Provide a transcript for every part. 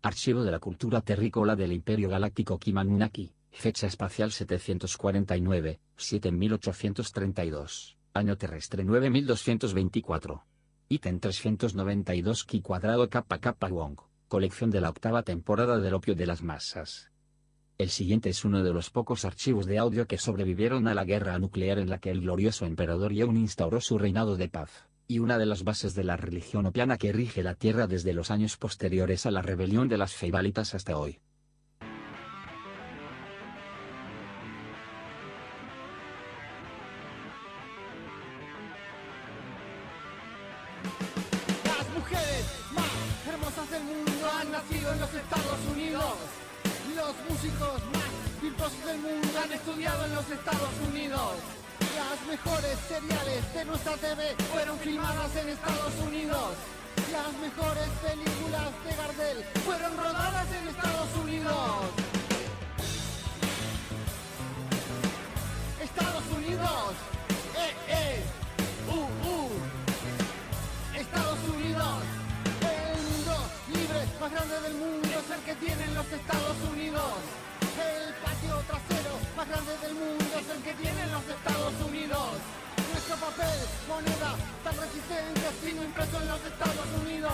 Archivo de la cultura terrícola del Imperio Galáctico Kimanunnaki, fecha espacial 749, 7832, año terrestre 9224. Ítem 392 Ki cuadrado kappa kappa Wong, colección de la octava temporada del opio de las masas. El siguiente es uno de los pocos archivos de audio que sobrevivieron a la guerra nuclear en la que el glorioso emperador Yeun instauró su reinado de paz, y una de las bases de la religión opiana que rige la Tierra desde los años posteriores a la rebelión de las Feibalitas hasta hoy. Las mujeres más hermosas del mundo han nacido en los Estados Unidos. Los músicos más virtuosos del mundo han estudiado en los Estados Unidos. Las mejores seriales de nuestra TV fueron filmadas en Estados Unidos. Las mejores películas de Gardel fueron rodadas en Estados Unidos. Estados Unidos. Estados Unidos. El mundo libre más grande del mundo es el que tienen los Estados Unidos. El patio trasero más grande del mundo es el que tienen los Estados Unidos. Nuestro papel, moneda, tan resistente ha sido impreso en los Estados Unidos.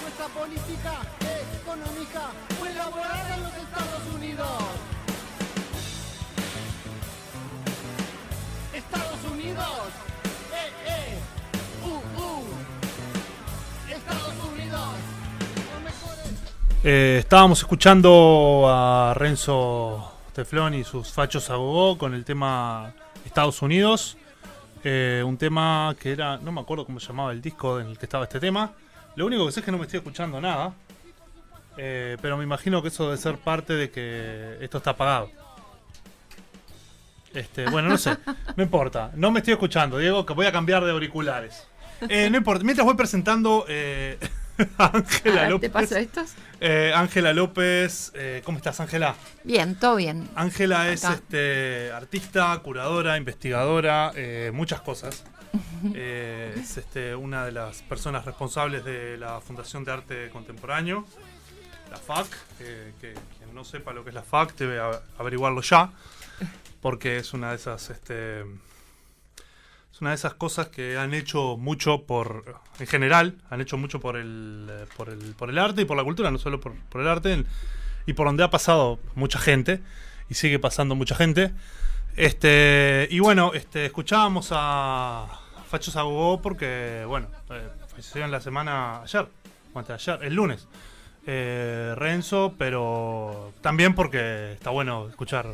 Nuestra política económica fue elaborada en los Estados Unidos. Estados Unidos. Estados Unidos. Los mejores. Estábamos escuchando a Renzo Teflón y sus fachos a gogó con el tema Estados Unidos. Un tema que era, no me acuerdo cómo se llamaba el disco en el que estaba este tema. Lo único que sé es que no me estoy escuchando nada. Pero me imagino que eso debe ser parte de que esto está apagado. Bueno, no sé, no importa. No me estoy escuchando, Diego, que voy a cambiar de auriculares. No importa, mientras voy presentando a Ángela López. ¿Te paso estos? Ángela López, ¿cómo estás, Ángela? Bien, todo bien. Ángela es Acá. artista, curadora, investigadora, muchas cosas. Es una de las personas responsables de la Fundación de Arte Contemporáneo, la FAC. Que quien no sepa lo que es la FAC debe averiguarlo ya, porque es una de esas cosas que han hecho mucho en general, han hecho mucho por el arte y por la cultura, no solo por el arte, y por donde ha pasado mucha gente, y sigue pasando mucha gente. Y bueno, escuchábamos a Fachos a Gogó porque, bueno, falleció en la semana ayer, o antes de ayer, el lunes, Renzo, pero también porque está bueno escuchar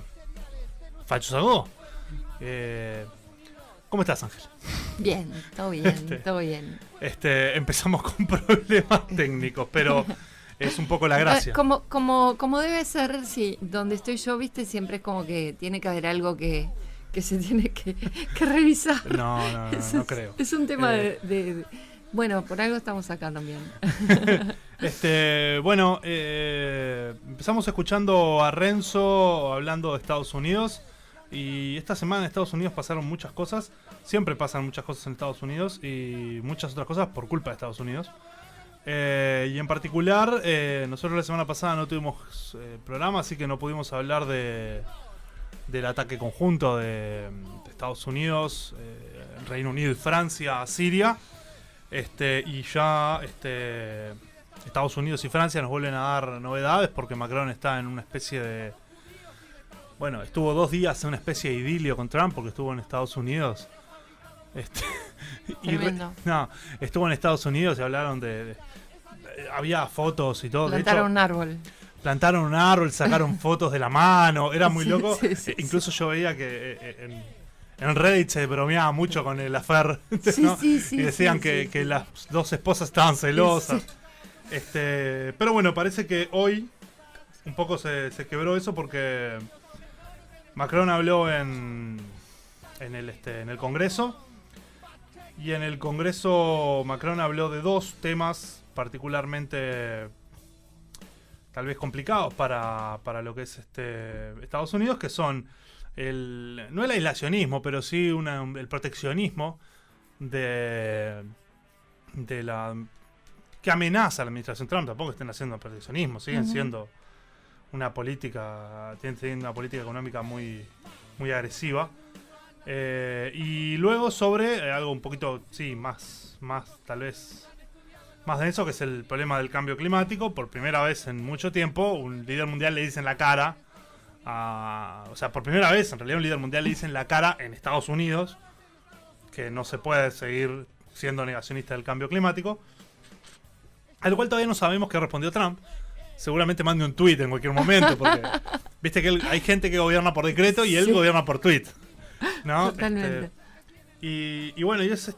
Fachos a Gogó. ¿Cómo estás, Ángel? Bien, todo bien, todo bien. Empezamos con problemas técnicos, pero es un poco la gracia. Como debe ser, sí, donde estoy yo, viste, siempre es como que tiene que haber algo que se tiene que revisar. No creo. Es un tema de bueno, por algo estamos acá también. Bueno, empezamos escuchando a Renzo hablando de Estados Unidos. Y esta semana en Estados Unidos pasaron muchas cosas. Siempre pasan muchas cosas en Estados Unidos y muchas otras cosas por culpa de Estados Unidos. Y en particular, nosotros la semana pasada no tuvimos programa, así que no pudimos hablar del ataque conjunto de Estados Unidos, Reino Unido y Francia a Siria. Y ya Estados Unidos y Francia nos vuelven a dar novedades porque Macron está en una especie de... Bueno, estuvo 2 días en una especie de idilio con Trump porque estuvo en Estados Unidos. Tremendo. Estuvo en Estados Unidos y hablaron había fotos y todo. Plantaron de hecho, un árbol. Plantaron un árbol, sacaron fotos de la mano. Era muy loco. Sí, Incluso yo veía que en Reddit se bromeaba mucho con el affair. ¿no? Sí, y decían sí. que las 2 esposas estaban celosas. Sí. Pero bueno, parece que hoy un poco se quebró eso porque Macron habló en el Congreso. Y en el Congreso Macron habló de 2 temas particularmente tal vez complicados para lo que es Estados Unidos, que son no el aislacionismo, pero sí el proteccionismo de que amenaza a la administración Trump. Tampoco estén haciendo proteccionismo, siguen siendo una política, tienen una política económica muy, muy agresiva. Y luego sobre algo un poquito, sí, más tal vez más denso, que es el problema del cambio climático. Por primera vez en mucho tiempo, un líder mundial le dice en la cara, o sea, por primera vez en realidad un líder mundial le dice en la cara en Estados Unidos que no se puede seguir siendo negacionista del cambio climático. Al cual todavía no sabemos qué respondió Trump. Seguramente mande un tweet en cualquier momento, porque viste que hay gente que gobierna por decreto y él gobierna por tweet, ¿no? Totalmente. Y bueno, y es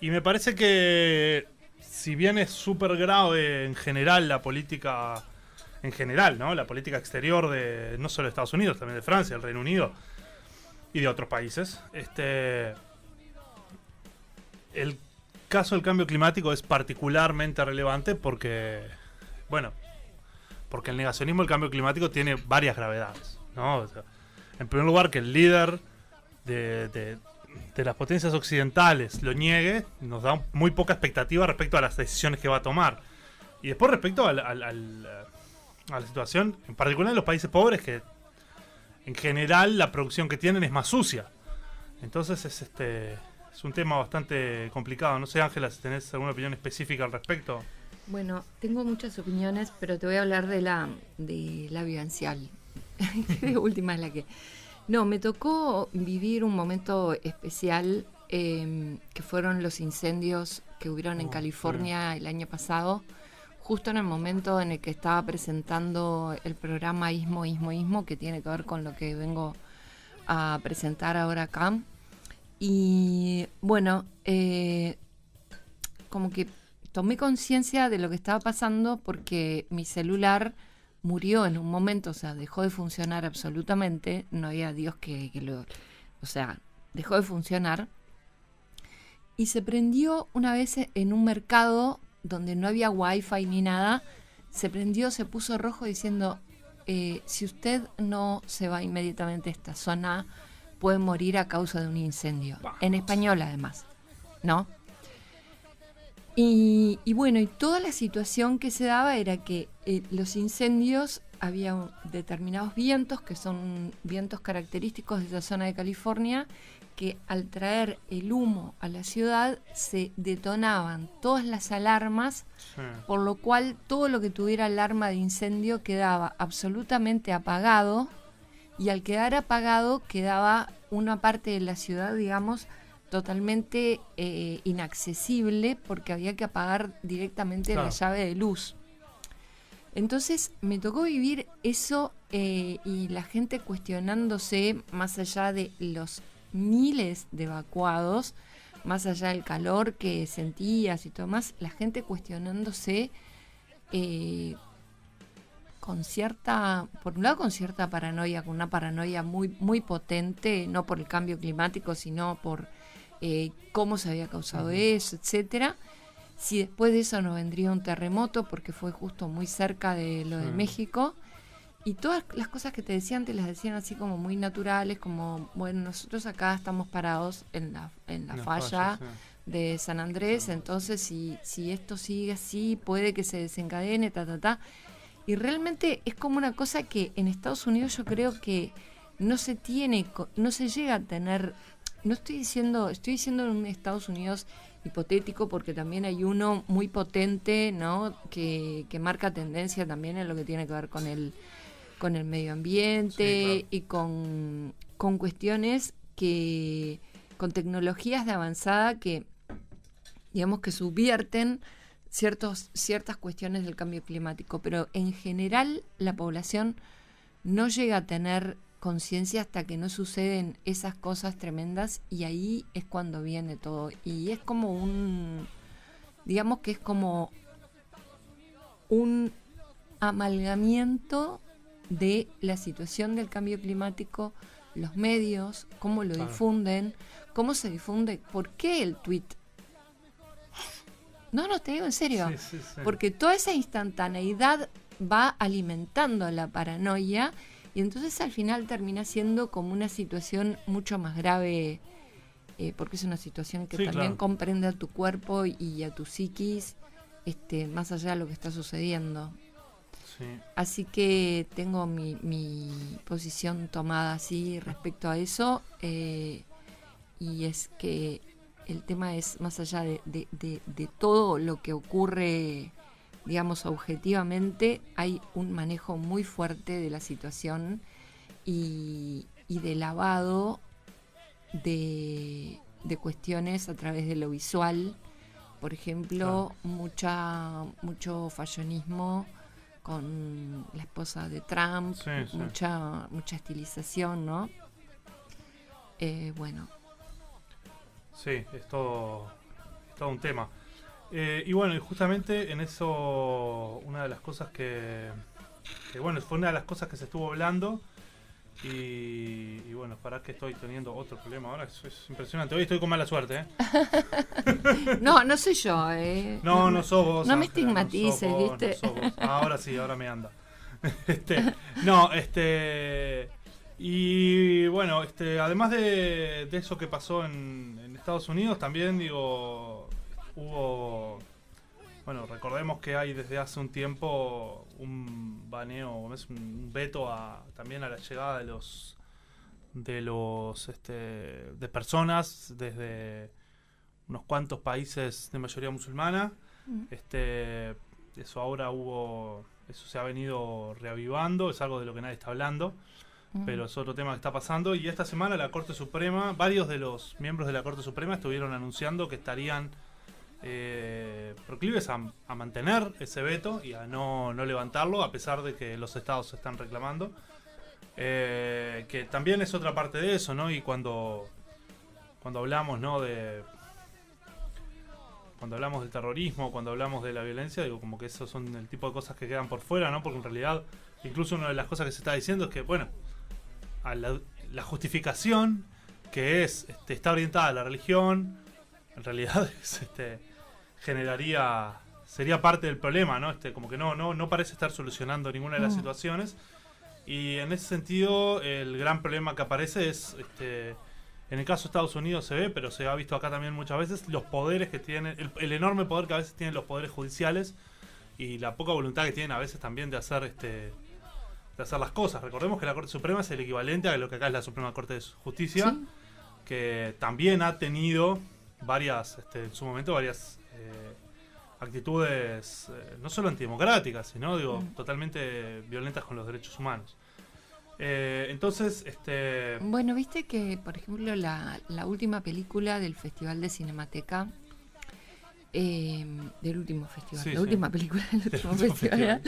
y me parece que si bien es súper grave en general la política, en general, ¿no? La política exterior de no solo de Estados Unidos, también de Francia, el Reino Unido y de otros países, el caso del cambio climático es particularmente relevante porque, bueno, porque el negacionismo del cambio climático tiene varias gravedades, ¿no? O sea, en primer lugar, que el líder de las potencias occidentales lo niegue, nos da muy poca expectativa respecto a las decisiones que va a tomar. Y después respecto a la situación, en particular en los países pobres, que en general la producción que tienen es más sucia. Entonces es un tema bastante complicado. No sé, Ángela, si tenés alguna opinión específica al respecto. Bueno, tengo muchas opiniones, pero te voy a hablar de la vivencial. De última es la que... No, me tocó vivir un momento especial, que fueron los incendios que hubieron en California el año pasado, justo en el momento en el que estaba presentando el programa Istmo, que tiene que ver con lo que vengo a presentar ahora acá. Y bueno, como que tomé conciencia de lo que estaba pasando porque mi celular murió en un momento, o sea, dejó de funcionar absolutamente, no había Dios que lo... O sea, dejó de funcionar y se prendió una vez en un mercado donde no había wifi ni nada, se prendió, se puso rojo diciendo, si usted no se va inmediatamente a esta zona, puede morir a causa de un incendio. En español además, ¿no? Y bueno, y toda la situación que se daba era que los incendios, había determinados vientos, que son vientos característicos de esa zona de California, que al traer el humo a la ciudad se detonaban todas las alarmas, por lo cual todo lo que tuviera alarma de incendio quedaba absolutamente apagado, y al quedar apagado quedaba una parte de la ciudad, digamos, totalmente inaccesible, porque había que apagar directamente la llave de luz. Entonces me tocó vivir eso, y la gente cuestionándose, más allá de los miles de evacuados, más allá del calor que sentías y todo más, la gente cuestionándose con cierta, por un lado con cierta paranoia, con una paranoia muy, muy potente, no por el cambio climático, sino por cómo se había causado eso, etcétera. Si después de eso no vendría un terremoto, porque fue justo muy cerca de lo de México. Y todas las cosas que te decían, te las decían así como muy naturales, como, bueno, nosotros acá estamos parados en la falla de San Andrés, entonces si esto sigue así, puede que se desencadene, Y realmente es como una cosa que en Estados Unidos yo creo que no se llega a tener. No estoy diciendo en un Estados Unidos hipotético, porque también hay uno muy potente, ¿no? que marca tendencia también en lo que tiene que ver con el medio ambiente, y con cuestiones que, con tecnologías de avanzada que, digamos, que subvierten ciertas cuestiones del cambio climático, pero en general la población no llega a tener conciencia hasta que no suceden esas cosas tremendas, y ahí es cuando viene todo. Y es como digamos que es como un amalgamiento de la situación del cambio climático, los medios, cómo lo difunden, cómo se difunde, por qué el tweet. No, te digo en serio, sí. Porque toda esa instantaneidad va alimentando la paranoia, y entonces al final termina siendo como una situación mucho más grave porque es una situación que Sí, también claro. comprende a tu cuerpo y a tu psiquis, más allá de lo que está sucediendo. Sí. Así que tengo mi posición tomada así respecto a eso, y es que el tema es más allá de todo lo que ocurre, digamos, objetivamente, hay un manejo muy fuerte de la situación y de lavado de cuestiones a través de lo visual. Por ejemplo, mucho fallonismo con la esposa de Trump, Sí, sí. mucha estilización, ¿no? Bueno, Sí, es todo un tema. Y bueno, y justamente en eso, una de las cosas bueno, fue una de las cosas que se estuvo hablando. Y bueno, para que estoy teniendo otro problema ahora, es impresionante. Hoy estoy con mala suerte, ¿eh? no soy yo, No sos vos. no me Ángela, estigmatices, no sos vos, ¿viste? no sos vos. Ahora sí, ahora me anda. Y bueno, además de eso que pasó en Estados Unidos, también digo, hubo, bueno, recordemos que hay desde hace un tiempo un baneo, es un veto también a la llegada de personas desde unos cuantos países de mayoría musulmana. Eso se ha venido reavivando, es algo de lo que nadie está hablando, pero es otro tema que está pasando. Y esta semana la Corte Suprema, varios de los miembros de la Corte Suprema estuvieron anunciando que estarían proclives a mantener ese veto y a no levantarlo, a pesar de que los estados se están reclamando. Que también es otra parte de eso, ¿no? Y cuando hablamos, ¿no? Cuando hablamos del terrorismo, cuando hablamos de la violencia, digo, como que esos son el tipo de cosas que quedan por fuera, ¿no? Porque en realidad, incluso una de las cosas que se está diciendo es que, bueno, a la justificación que está orientada a la religión, en realidad sería parte del problema, ¿no? Como que no parece estar solucionando ninguna de las situaciones. Y en ese sentido, el gran problema que aparece es, en el caso de Estados Unidos se ve, pero se ha visto acá también muchas veces, los poderes que tienen, el enorme poder que a veces tienen los poderes judiciales y la poca voluntad que tienen a veces también de hacer las cosas. Recordemos que la Corte Suprema es el equivalente a lo que acá es la Suprema Corte de Justicia, Sí. que también ha tenido en su momento varias actitudes no solo antidemocráticas, sino totalmente violentas con los derechos humanos. Entonces, Bueno, viste que, por ejemplo, la última película del Festival de Cinemateca, del último festival, Sí, la sí. última película del último último festival,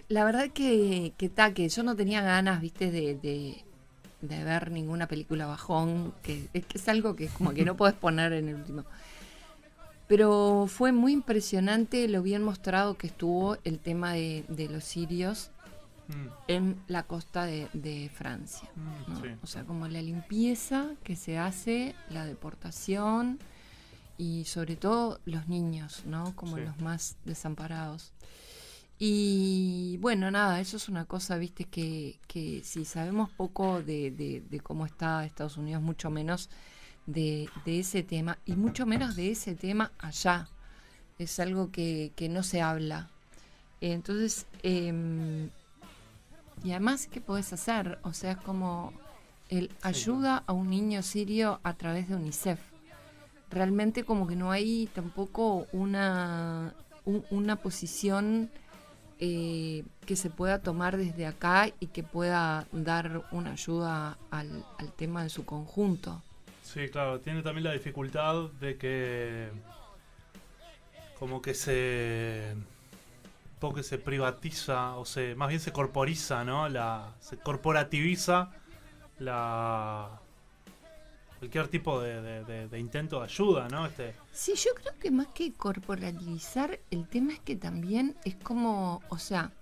la verdad que yo no tenía ganas, viste, de ver ninguna película bajón, que es algo que como que no podés poner en el último. Pero fue muy impresionante lo bien mostrado que estuvo el tema de los sirios en la costa de Francia, ¿no? Sí. O sea, como la limpieza que se hace, la deportación y sobre todo los niños, ¿no? Como Sí. los más desamparados. Y bueno, nada, eso es una cosa, viste, que si sabemos poco de cómo está Estados Unidos, mucho menos de ese tema, y mucho menos de ese tema allá. Es algo que no se habla. Entonces, y además, ¿qué podés hacer? O sea, es como ayuda a un niño sirio a través de UNICEF. Realmente como que no hay tampoco una posición que se pueda tomar desde acá y que pueda dar una ayuda al tema en su conjunto. Sí, claro, tiene también la dificultad de que como que se privatiza o más bien se corporiza, ¿no? Se corporativiza cualquier tipo de intento de ayuda, ¿no? Sí, yo creo que más que corporativizar, el tema es que también es como, o sea,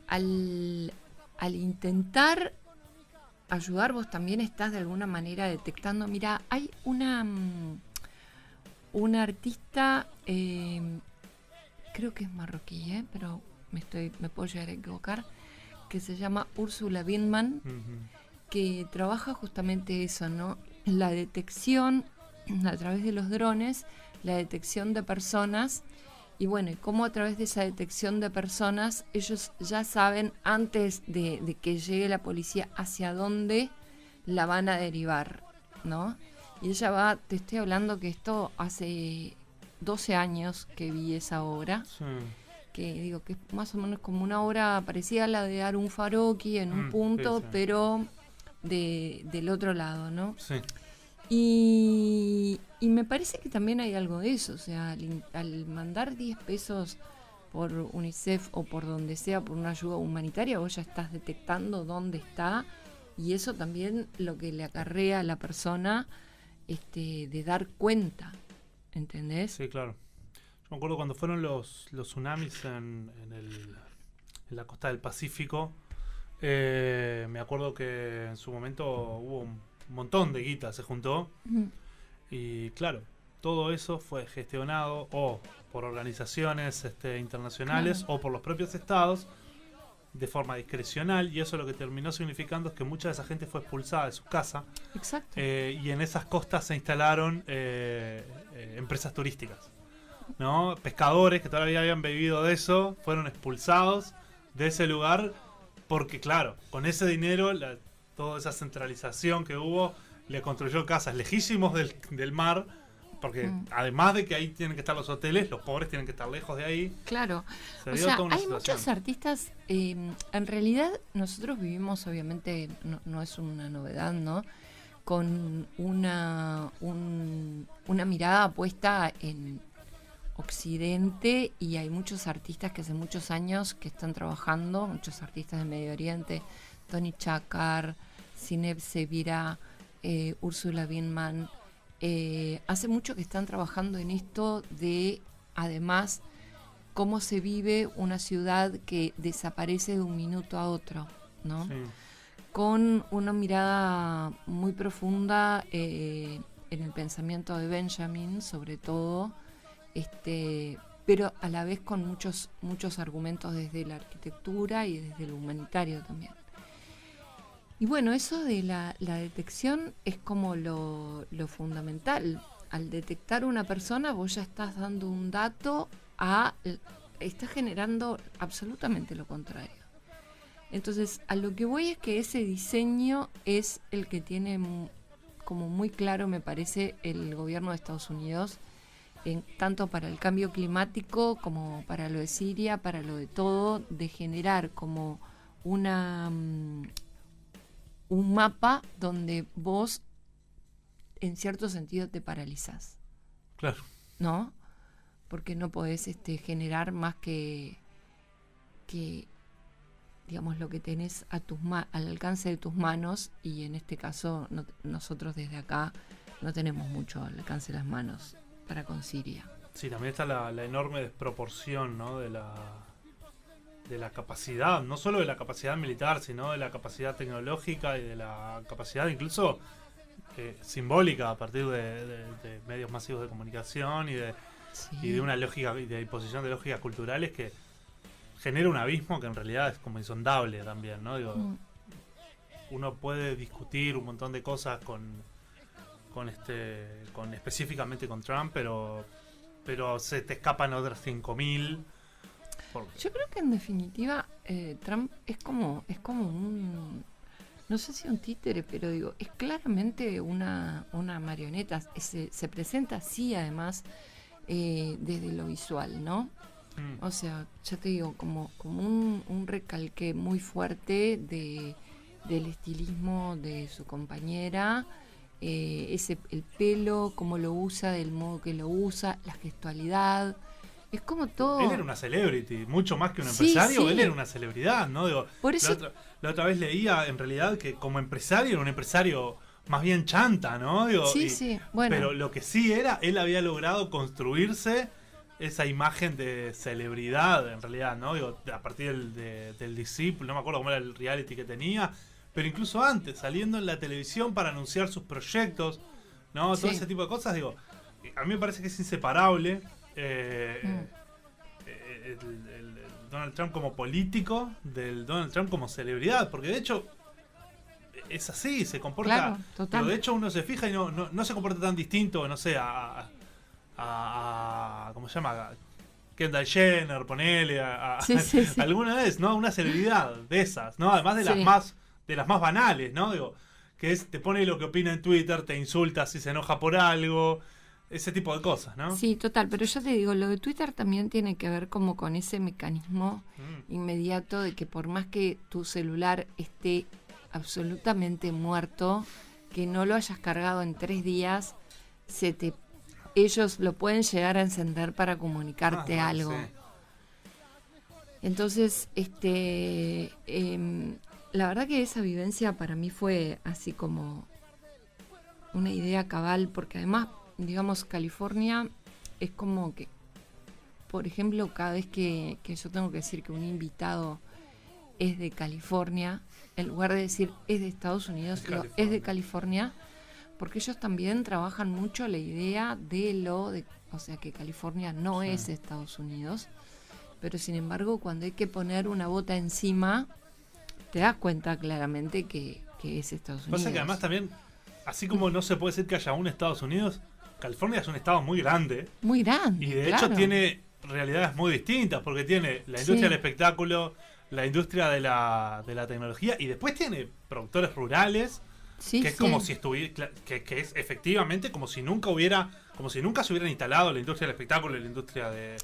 al intentar ayudar, vos también estás de alguna manera detectando. Mira, hay una artista, creo que es marroquí, pero me puedo llegar a equivocar, que se llama Ursula Windman, que trabaja justamente eso, ¿no? la detección a través de los drones, la detección de personas, y bueno, y cómo a través de esa detección de personas ellos ya saben antes de que llegue la policía hacia dónde la van a derivar, ¿no? Y ella va, te estoy hablando que esto hace 12 años que vi esa obra, Sí. que digo que es más o menos como una obra parecida a la de Arun Farocki en un punto, sí, sí. pero del otro lado, ¿no? Sí. Y me parece que también hay algo de eso, o sea, al mandar 10 pesos por UNICEF o por donde sea, por una ayuda humanitaria, vos ya estás detectando dónde está, y eso también lo que le acarrea a la persona de dar cuenta, ¿entendés? Sí, claro. Yo me acuerdo cuando fueron los tsunamis en la costa del Pacífico. Me acuerdo que en su momento hubo un montón de guita, se juntó. Mm. Y claro, todo eso fue gestionado o por organizaciones internacionales Claro. o por los propios estados de forma discrecional. Y eso lo que terminó significando es que mucha de esa gente fue expulsada de su casa. Exacto. Y en esas costas se instalaron empresas turísticas, ¿no? Pescadores que todavía habían bebido de eso fueron expulsados de ese lugar porque, claro, con ese dinero, toda esa centralización que hubo, le construyó casas lejísimos del mar, porque además de que ahí tienen que estar los hoteles, los pobres tienen que estar lejos de ahí. Claro. Se O dio sea, toda una hay situación. muchos artistas, en realidad nosotros vivimos, obviamente, no es una novedad, ¿no? Con una mirada puesta en Occidente, y hay muchos artistas que hace muchos años que están trabajando, muchos artistas de Medio Oriente, Tony Chakkar, Zineb Sevira, Úrsula Bienman, hace mucho que están trabajando en esto de, además, cómo se vive una ciudad que desaparece de un minuto a otro, ¿no? Sí. Con una mirada muy profunda en el pensamiento de Benjamin, sobre todo, pero a la vez con muchos argumentos desde la arquitectura y desde lo humanitario también. Y bueno, eso de la detección es como lo fundamental. Al detectar una persona, vos ya estás dando un dato estás generando absolutamente lo contrario. Entonces, a lo que voy es que ese diseño es el que tiene como muy claro, me parece, el gobierno de Estados Unidos, tanto para el cambio climático como para lo de Siria, para lo de todo, de generar como un mapa donde vos, en cierto sentido, te paralizás, Claro. ¿no? Porque no podés generar más que digamos, lo que tenés al alcance de tus manos, y en este caso nosotros desde acá no tenemos mucho al alcance de las manos para con Siria. Sí, también está la enorme desproporción, ¿no? de la capacidad, no solo de la capacidad militar, sino de la capacidad tecnológica y de la capacidad incluso simbólica a partir de medios masivos de comunicación y de una lógica y de imposición de lógicas culturales que genera un abismo que en realidad es como insondable también, ¿no? Digo, uno puede discutir un montón de cosas con específicamente con Trump, pero se te escapan otras 5.000. Yo creo que en definitiva Trump es como un, no sé si un títere, pero digo, es claramente una marioneta. Se presenta así, además, desde lo visual, ¿no? O sea, ya te digo, como un recalque muy fuerte del estilismo de su compañera, el pelo, cómo lo usa, del modo que lo usa, la gestualidad. Es como todo. Él era una celebrity, mucho más que un Sí, empresario, sí. Él era una celebridad, ¿no? Digo, Por eso. la otra vez leía en realidad que como empresario era un empresario más bien chanta, ¿no? Digo, Sí, sí, bueno. Pero lo que sí era, él había logrado construirse esa imagen de celebridad, en realidad, ¿no? Digo, a partir del discípulo, no me acuerdo cómo era el reality que tenía, pero incluso antes, saliendo en la televisión para anunciar sus proyectos, ¿no? Todo Sí. ese tipo de cosas, digo, a mí me parece que es inseparable el Donald Trump como político del Donald Trump como celebridad, porque de hecho es así, se comporta. Claro, total. Pero de hecho uno se fija y no se comporta tan distinto, no sé, ¿cómo se llama? Kendall Jenner, ponele, Sí. alguna vez, ¿no? Una celebridad de esas, ¿no? Además de Sí. las más banales, ¿no? Digo, que te pone lo que opina en Twitter, te insulta si se enoja por algo, ese tipo de cosas, ¿no? Sí, total, pero yo te digo, lo de Twitter también tiene que ver como con ese mecanismo inmediato de que por más que tu celular esté absolutamente muerto, que no lo hayas cargado en 3 días, ellos lo pueden llegar a encender para comunicarte algo. Sí. Entonces, la verdad que esa vivencia para mí fue así como una idea cabal, porque además, digamos, California es como que, por ejemplo, cada vez que yo tengo que decir que un invitado es de California, en lugar de decir es de Estados Unidos, es de California, porque ellos también trabajan mucho la idea o sea, que California no es Estados Unidos, pero sin embargo, cuando hay que poner una bota encima, te das cuenta claramente que es Estados Unidos. Pasa que además también, así como no se puede decir que haya un Estados Unidos, California es un estado muy grande. Muy grande. Y de claro. hecho tiene realidades muy distintas, porque tiene la industria del espectáculo, la industria de la tecnología, y después tiene productores rurales, que es como si estuviera, que es efectivamente como si nunca se hubieran instalado la industria del espectáculo y la industria de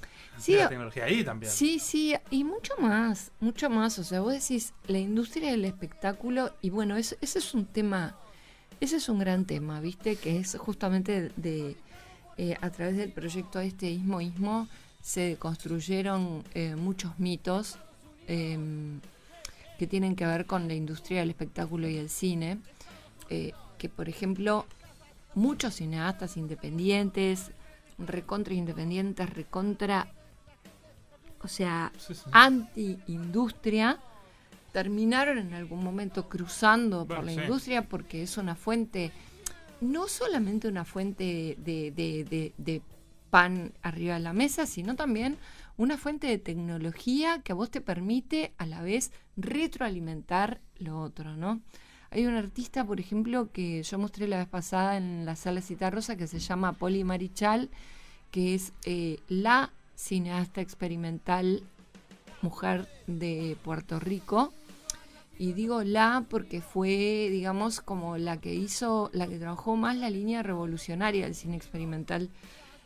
la tecnología ahí también. Sí, y mucho más. O sea, vos decís la industria del espectáculo, y bueno, ese es un tema, ese es un gran tema, ¿viste? Que es justamente a través del proyecto Ismo se construyeron muchos mitos que tienen que ver con la industria del espectáculo y el cine, que por ejemplo muchos cineastas independientes, o sea, anti-industria, terminaron en algún momento cruzando por la industria, porque es una fuente, no solamente una fuente de pan arriba de la mesa, sino también una fuente de tecnología que a vos te permite a la vez retroalimentar lo otro, ¿no? Hay un artista, por ejemplo, que yo mostré la vez pasada en la Sala Citarrosa, que se llama Poli Marichal, que es la cineasta experimental mujer de Puerto Rico. Y digo la porque fue, digamos, como la que trabajó más la línea revolucionaria del cine experimental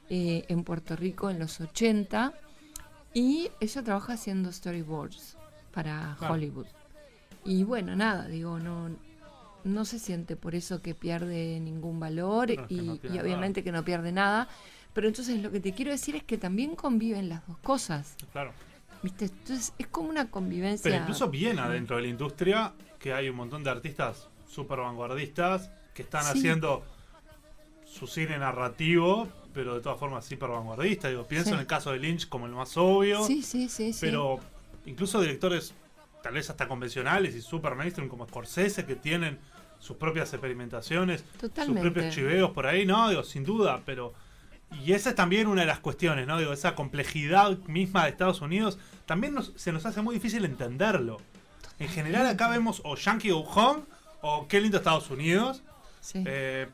en Puerto Rico en los 80. Y ella trabaja haciendo storyboards para Hollywood. Y bueno, nada, digo, no se siente por eso que pierde ningún valor y obviamente que no pierde nada. Pero entonces lo que te quiero decir es que también conviven las dos cosas. Claro. ¿Viste? Entonces es como una convivencia. Pero incluso bien adentro de la industria, que hay un montón de artistas súper vanguardistas que están haciendo su cine narrativo, pero de todas formas súper vanguardista. Digo, pienso en el caso de Lynch como el más obvio. Sí. Pero incluso directores tal vez hasta convencionales y super mainstream como Scorsese, que tienen sus propias experimentaciones, Totalmente. sus propios chiveos por ahí, ¿no? Digo, sin duda, pero... Y esa es también una de las cuestiones, ¿no? Digo, esa complejidad misma de Estados Unidos también se nos hace muy difícil entenderlo. En general acá vemos o Yankee Go Home o qué lindo Estados Unidos,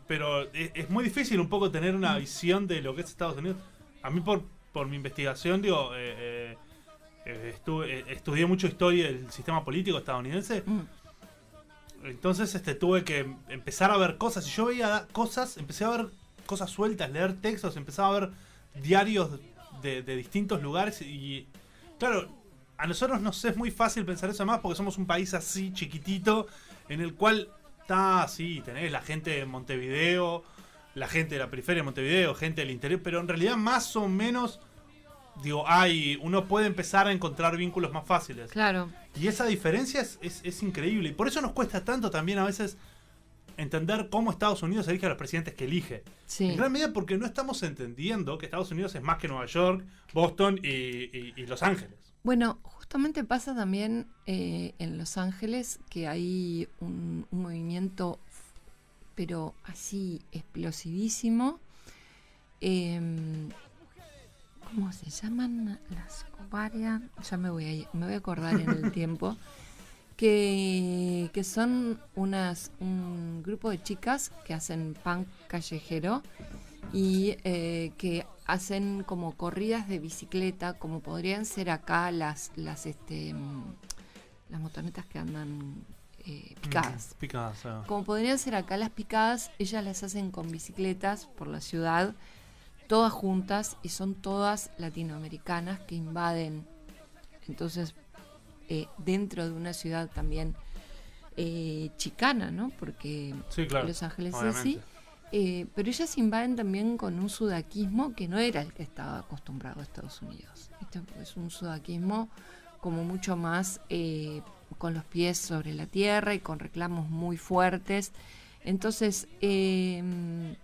pero es muy difícil un poco tener una visión de lo que es Estados Unidos. A mí por mi investigación, digo, estudié mucho historia del sistema político estadounidense. Entonces tuve que empezar a ver cosas. Y yo veía cosas, empecé a ver cosas sueltas, leer textos, empezaba a ver diarios de distintos lugares y claro, a nosotros nos es muy fácil pensar eso más porque somos un país así chiquitito en el cual está así, tenés la gente de Montevideo, la gente de la periferia de Montevideo, gente del interior, pero en realidad más o menos digo, uno puede empezar a encontrar vínculos más fáciles. Claro. Y esa diferencia es increíble y por eso nos cuesta tanto también a veces entender cómo Estados Unidos elige a los presidentes que elige. Sí. En gran medida porque no estamos entendiendo que Estados Unidos es más que Nueva York, Boston y Los Ángeles. Bueno, justamente pasa también en Los Ángeles que hay un movimiento, pero así explosivísimo. ¿Cómo se llaman las ovarias? Ya me voy a acordar en el tiempo. que son un grupo de chicas que hacen punk callejero y que hacen como corridas de bicicleta, como podrían ser acá las motonetas que andan picadas. Picadas, Como podrían ser acá las picadas, ellas las hacen con bicicletas por la ciudad, todas juntas, y son todas latinoamericanas que invaden. Entonces, dentro de una ciudad también chicana, ¿no? Porque sí, claro, Los Ángeles es obviamente. así. Pero ellas invaden también con un sudaquismo que no era el que estaba acostumbrado a Estados Unidos. Este es un sudaquismo como mucho más con los pies sobre la tierra y con reclamos muy fuertes. Entonces, no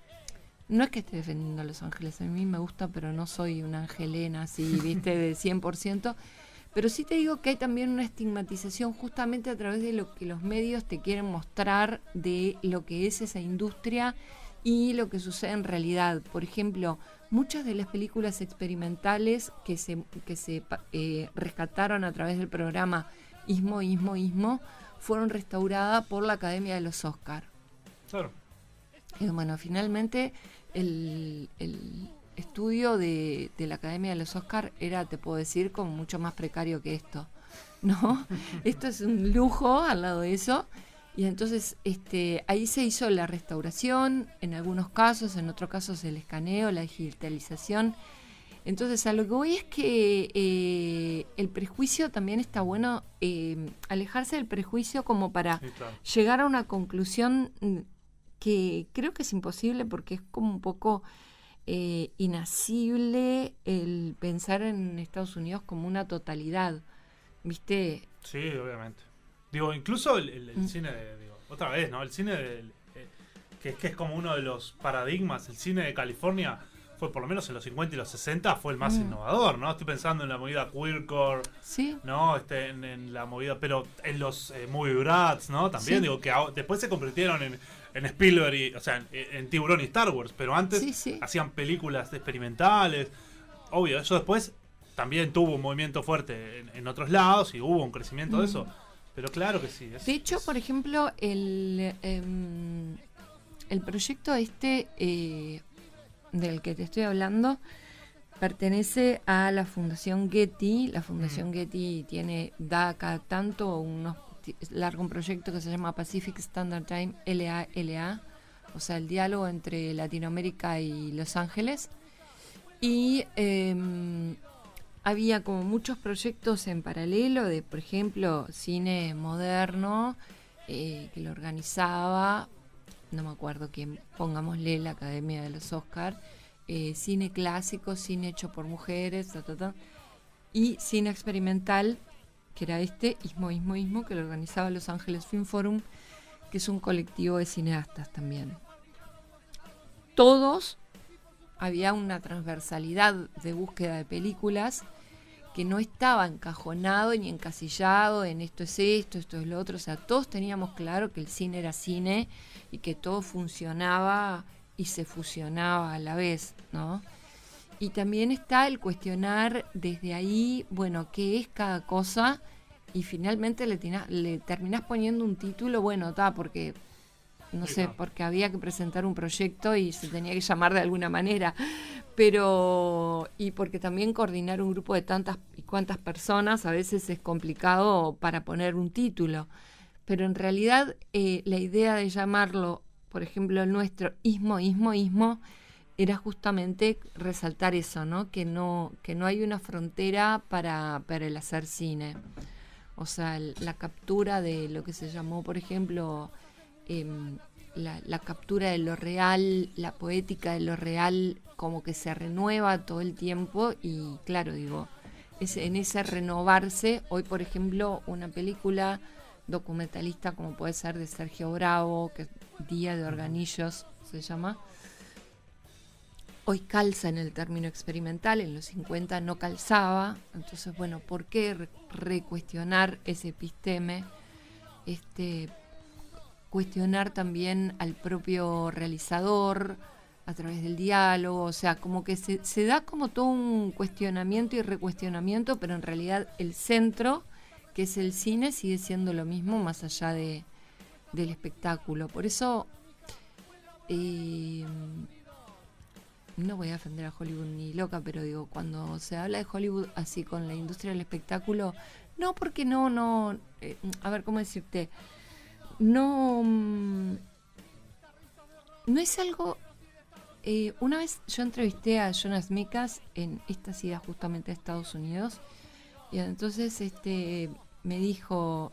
es que esté defendiendo a Los Ángeles, a mí me gusta, pero no soy una angelena así, viste, de 100%. Pero sí te digo que hay también una estigmatización justamente a través de lo que los medios te quieren mostrar de lo que es esa industria y lo que sucede en realidad. Por ejemplo, muchas de las películas experimentales que se rescataron a través del programa Ismo, fueron restauradas por la Academia de los Oscar. Claro. Bueno, finalmente el estudio de la Academia de los Oscar era, te puedo decir, como mucho más precario que esto, ¿no? Esto es un lujo al lado de eso. Y entonces ahí se hizo la restauración, en algunos casos, en otros casos el escaneo, la digitalización. Entonces a lo que voy es que el prejuicio también está bueno, alejarse del prejuicio como para llegar a una conclusión que creo que es imposible porque es como un poco inasible el pensar en Estados Unidos como una totalidad, ¿viste? Sí, obviamente. Digo, incluso el cine, otra vez, ¿no? El cine, que es como uno de los paradigmas, el cine de California fue, por lo menos en los 50 y los 60, fue el más innovador, ¿no? Estoy pensando en la movida queercore, sí, ¿no? En la movida, pero en los movie brats, ¿no? También, sí. digo, que después se convirtieron en Spielberg, o sea, en Tiburón y Star Wars, pero antes sí. hacían películas experimentales. Obvio, eso después también tuvo un movimiento fuerte en otros lados y hubo un crecimiento de eso. Pero claro que sí. De hecho, por ejemplo, el proyecto del que te estoy hablando pertenece a la Fundación Getty. La Fundación Getty da cada tanto larga un proyecto que se llama Pacific Standard Time, LA, o sea, el diálogo entre Latinoamérica y Los Ángeles. Y había como muchos proyectos en paralelo de, por ejemplo, cine moderno, que lo organizaba, no me acuerdo quién, pongámosle la Academia de los Oscar, cine clásico, cine hecho por mujeres, y cine experimental, que era Ismo, que lo organizaba Los Ángeles Film Forum, que es un colectivo de cineastas también. Todos, había una transversalidad de búsqueda de películas que no estaba encajonado ni encasillado en esto es lo otro. O sea, todos teníamos claro que el cine era cine y que todo funcionaba y se fusionaba a la vez, ¿no? Y también está el cuestionar desde ahí, bueno, qué es cada cosa, y finalmente le terminás poniendo un título, bueno, porque no sé, claro, porque había que presentar un proyecto y se tenía que llamar de alguna manera, pero y porque también coordinar un grupo de tantas y cuantas personas a veces es complicado para poner un título, pero en realidad la idea de llamarlo, por ejemplo, el nuestro Ismo, era justamente resaltar eso, ¿no? Que no hay una frontera para el hacer cine. O sea, la captura de lo que se llamó, por ejemplo, la captura de lo real, la poética de lo real, como que se renueva todo el tiempo. Y claro, digo, en ese renovarse, hoy, por ejemplo, una película documentalista como puede ser de Sergio Bravo, que Día de Organillos se llama, hoy calza en el término experimental, en los 50 no calzaba. Entonces, bueno, ¿por qué recuestionar ese episteme? Cuestionar también al propio realizador a través del diálogo, o sea, como que se da como todo un cuestionamiento y recuestionamiento, pero en realidad el centro, que es el cine, sigue siendo lo mismo más allá del espectáculo. Por eso no voy a defender a Hollywood ni loca, pero digo, cuando se habla de Hollywood así con la industria del espectáculo, no, porque no, a ver, ¿cómo decirte? No es algo... una vez yo entrevisté a Jonas Mekas en estas idas justamente a Estados Unidos, y entonces me dijo,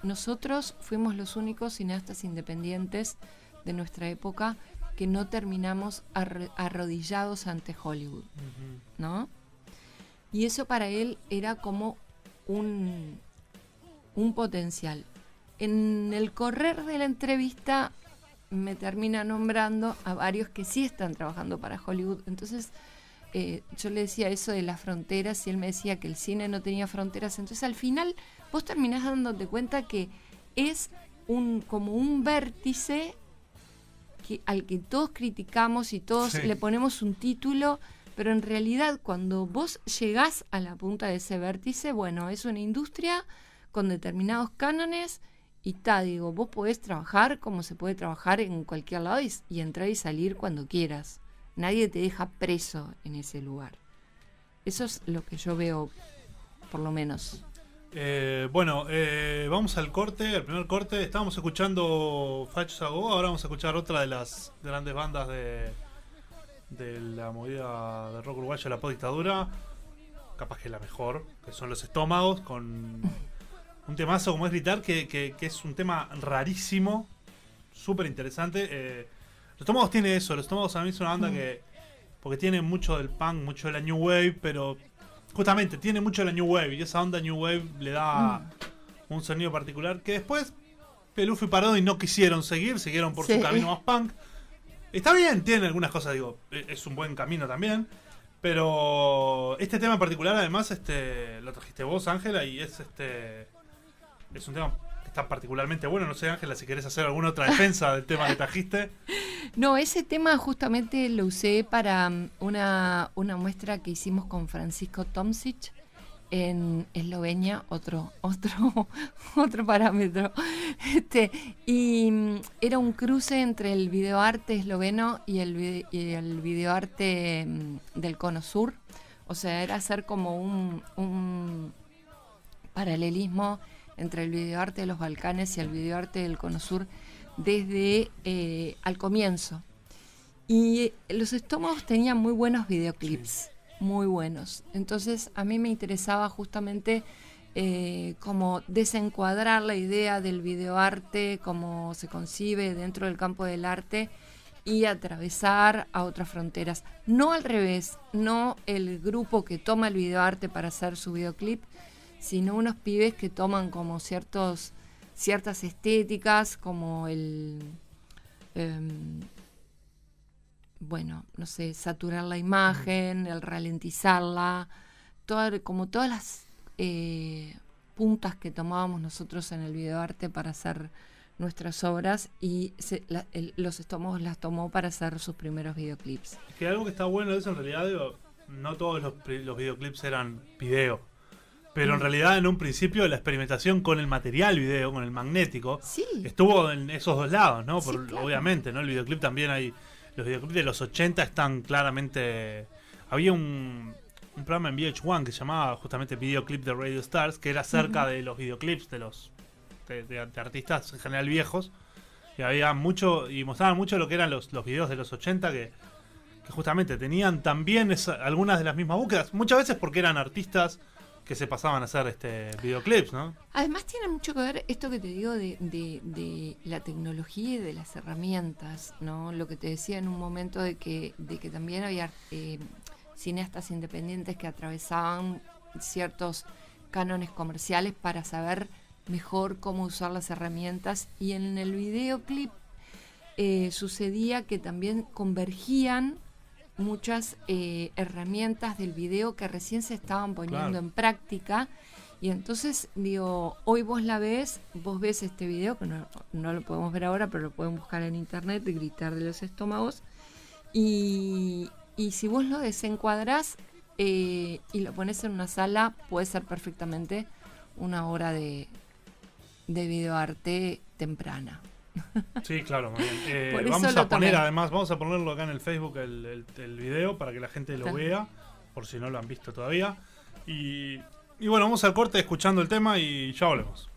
nosotros fuimos los únicos cineastas independientes de nuestra época que no terminamos arrodillados ante Hollywood, ¿no? Y eso para él era como un potencial. En el correr de la entrevista me termina nombrando a varios que sí están trabajando para Hollywood. Entonces yo le decía eso de las fronteras y él me decía que el cine no tenía fronteras. Entonces al final vos terminás dándote cuenta que es como un vértice al que todos criticamos y todos le ponemos un título, pero en realidad cuando vos llegás a la punta de ese vértice, bueno, es una industria con determinados cánones y digo, vos podés trabajar como se puede trabajar en cualquier lado y entrar y salir cuando quieras. Nadie te deja preso en ese lugar. Eso es lo que yo veo, por lo menos. Vamos al primer corte. Estábamos escuchando Fach Sago, ahora vamos a escuchar otra de las grandes bandas de la movida de rock uruguayo, la postdictadura, capaz que la mejor, que son Los Estómagos, con un temazo como es Gritar, que es un tema rarísimo, súper interesante. Los Estómagos tiene eso, Los Estómagos a mí es una banda porque tiene mucho del punk, mucho de la New Wave, pero justamente tiene mucho de la New Wave, y esa onda New Wave le da un sonido particular que después Pelufo y Parodi no quisieron siguieron por su camino más punk. Está bien, tiene algunas cosas, digo, es un buen camino también, pero este tema en particular además lo trajiste vos, Ángela, y es un tema que está particularmente bueno. No sé, Ángela, si querés hacer alguna otra defensa del tema que trajiste. No, ese tema justamente lo usé para una muestra que hicimos con Francisco Tomšič en Eslovenia, otro parámetro. Y era un cruce entre el videoarte esloveno y el videoarte del Cono Sur. O sea, era hacer como un paralelismo entre el videoarte de los Balcanes y el videoarte del Cono Sur desde al comienzo. Y Los Estómagos tenían muy buenos videoclips, muy buenos. Entonces a mí me interesaba justamente como desencuadrar la idea del videoarte, cómo se concibe dentro del campo del arte, y atravesar a otras fronteras. No al revés, no el grupo que toma el videoarte para hacer su videoclip, sino unos pibes que toman como ciertas estéticas, como no sé, saturar la imagen, el ralentizarla, como todas las puntas que tomábamos nosotros en el videoarte para hacer nuestras obras, y Los Estómagos las tomó para hacer sus primeros videoclips. Es que algo que está bueno de eso, en realidad, digo, no todos los videoclips eran video, pero en realidad en un principio la experimentación con el material video, con el magnético, estuvo en esos dos lados, ¿no? Claro. Obviamente, ¿no? El videoclip también los videoclips de los 80 están claramente... Había un programa en VH1 que se llamaba justamente Videoclip de Radio Stars, que era acerca de los videoclips de artistas en general viejos, y había mucho, y mostraban mucho lo que eran los videos de los 80 que justamente tenían también algunas de las mismas búsquedas, muchas veces porque eran artistas que se pasaban a hacer videoclips, ¿no? Además tiene mucho que ver esto que te digo de la tecnología y de las herramientas, ¿no? Lo que te decía en un momento de que también había cineastas independientes que atravesaban ciertos cánones comerciales para saber mejor cómo usar las herramientas, y en el videoclip sucedía que también convergían muchas herramientas del video que recién se estaban poniendo en práctica, y entonces digo, hoy vos ves este video, que no lo podemos ver ahora, pero lo pueden buscar en internet, Gritar de Los Estómagos, y si vos lo desencuadrás y lo pones en una sala, puede ser perfectamente una obra de videoarte temprana. Sí, claro, muy bien. Por eso Vamos lo a poner, tomé. además, vamos a ponerlo acá en el Facebook, el video, para que la gente lo Está. vea, por si no lo han visto todavía. Y bueno, vamos al corte escuchando el tema y ya volvemos.